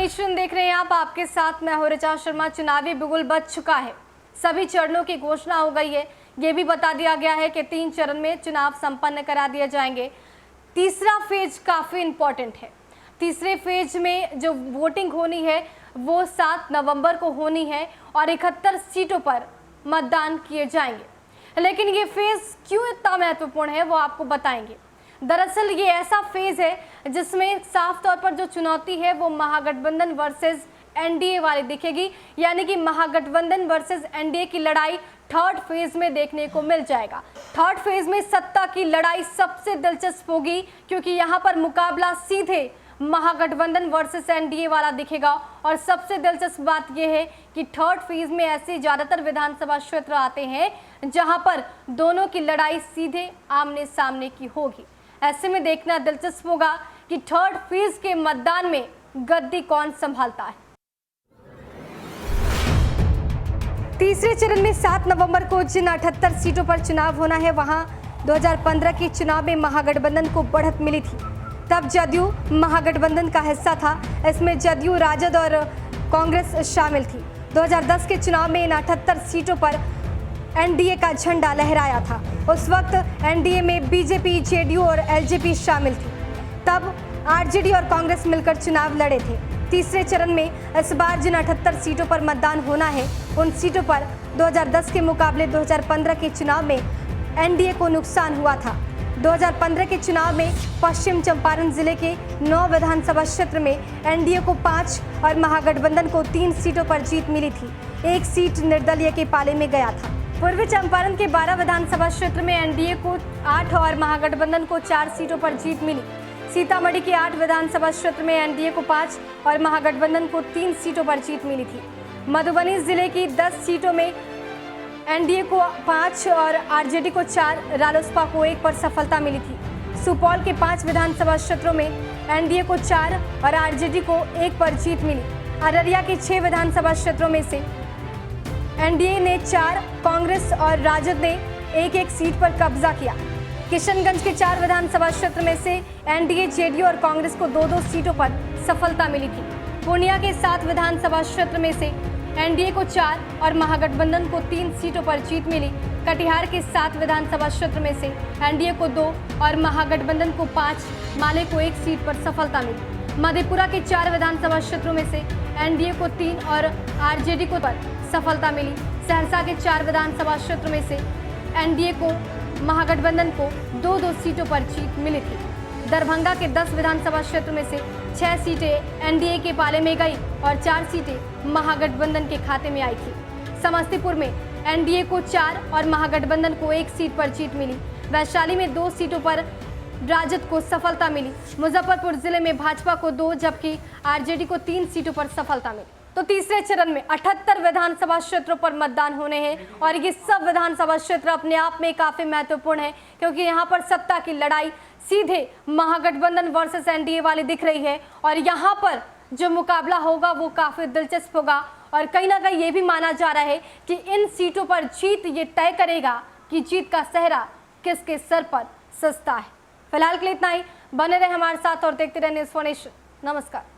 Nation देख रहे हैं आप, आपके साथ मैं हूं ऋचा शर्मा। चुनावी बिगुल बज चुका है, सभी चरणों की घोषणा हो गई है। ये भी बता दिया गया है कि 3 चरण में चुनाव संपन्न करा दिए जाएंगे। तीसरा फेज काफी इंपॉर्टेंट है। तीसरे फेज में जो वोटिंग होनी है वो 7 नवंबर को होनी है और 71 सीटों पर मतदान किए जाएंगे। लेकिन ये फेज क्यों इतना महत्वपूर्ण है वो आपको बताएंगे। दरअसल ये ऐसा फेज है जिसमें साफ तौर पर जो चुनौती है वो महागठबंधन वर्सेस एनडीए वाली दिखेगी, यानी कि महागठबंधन वर्सेस एनडीए की लड़ाई थर्ड फेज में देखने को मिल जाएगा। थर्ड फेज में सत्ता की लड़ाई सबसे दिलचस्प होगी, क्योंकि यहाँ पर मुकाबला सीधे महागठबंधन वर्सेस एनडीए वाला दिखेगा। और सबसे दिलचस्प बात यह है कि थर्ड फेज में ऐसे ज्यादातर विधानसभा क्षेत्र आते हैं जहां पर दोनों की लड़ाई सीधे आमने सामने की होगी। ऐसे में देखना दिलचस्प होगा कि थर्ड फेज के मतदान में गद्दी कौन संभालता है। तीसरे चरण में 7 नवंबर को जिन 78 सीटों पर चुनाव होना है, वहां 2015 के चुनाव में महागठबंधन को बढ़त मिली थी। तब जदयू महागठबंधन का हिस्सा था। इसमें जदयू, राजद और कांग्रेस शामिल थी। 2010 के चुनाव में इन 78 सीटों पर एनडीए का झंडा लहराया था। उस वक्त एनडीए में बीजेपी, जेडीयू और एलजेपी शामिल थी। तब आरजेडी और कांग्रेस मिलकर चुनाव लड़े थे। तीसरे चरण में इस बार जिन 78 सीटों पर मतदान होना है, उन सीटों पर 2010 के मुकाबले 2015 के चुनाव में एनडीए को नुकसान हुआ था। 2015 के चुनाव में पश्चिम चंपारण जिले के 9 विधानसभा क्षेत्र में एनडीए को 5 और महागठबंधन को 3 सीटों पर जीत मिली थी। 1 सीट निर्दलीय के पाले में गया था। पूर्वी चंपारण के 12 विधानसभा क्षेत्र में एनडीए को 8 और महागठबंधन को 4 सीटों पर जीत मिली। सीतामढ़ी के 8 विधानसभा क्षेत्र में एनडीए को 5 और महागठबंधन को 3 सीटों पर जीत मिली थी। मधुबनी जिले की 10 सीटों में एनडीए को 5 और आरजेडी को 4, रालोसपा को 1 पर सफलता मिली थी। सुपौल के 5 विधानसभा क्षेत्रों में एनडीए को 4 और आरजेडी को 1 पर जीत मिली। अररिया के 6 विधानसभा क्षेत्रों में से एनडीए ने 4, कांग्रेस और राजद ने 1-1 सीट पर कब्जा किया। किशनगंज के 4 विधानसभा क्षेत्र में से एनडीए, जेडीयू और कांग्रेस को 2-2 सीटों पर सफलता मिली थी। पूर्णिया के 7 विधानसभा क्षेत्र में से एनडीए को 4 और महागठबंधन को 3 सीटों पर जीत मिली। कटिहार के 7 विधानसभा क्षेत्र में से एनडीए को 2 और महागठबंधन को 5, माले को 1 सीट पर सफलता मिली। मधेपुरा के 4 विधानसभा क्षेत्रों में से एनडीए को 3 और आरजेडी को पर सफलता मिली। सहरसा के 4 विधानसभा क्षेत्र में से एनडीए को, महागठबंधन को 2-2 सीटों पर जीत मिली थी। दरभंगा के 10 विधानसभा क्षेत्र में से 6 सीटें एनडीए के पाले में गई और 4 सीटें महागठबंधन के खाते में आई थी। समस्तीपुर में एनडीए को 4 और महागठबंधन को 1 सीट पर जीत मिली। वैशाली में 2 सीटों पर राजद को सफलता मिली। मुजफ्फरपुर जिले में भाजपा को 2 जबकि आरजेडी को 3 सीटों पर सफलता मिली। तो तीसरे चरण में 78 विधानसभा क्षेत्रों पर मतदान होने हैं और ये सब विधानसभा क्षेत्र अपने आप में काफी महत्वपूर्ण है, क्योंकि यहाँ पर सत्ता की लड़ाई सीधे महागठबंधन वर्सेस एनडीए वाली दिख रही है। और यहाँ पर जो मुकाबला होगा वो काफी दिलचस्प होगा और कहीं ना कहीं ये भी माना जा रहा है कि इन सीटों पर जीत ये तय करेगा कि जीत का सेहरा किसके सर पर सजता है। फिलहाल के लिए इतना ही। बने रहे हमारे साथ और देखते रहे न्यूज़4 नेशन। नमस्कार।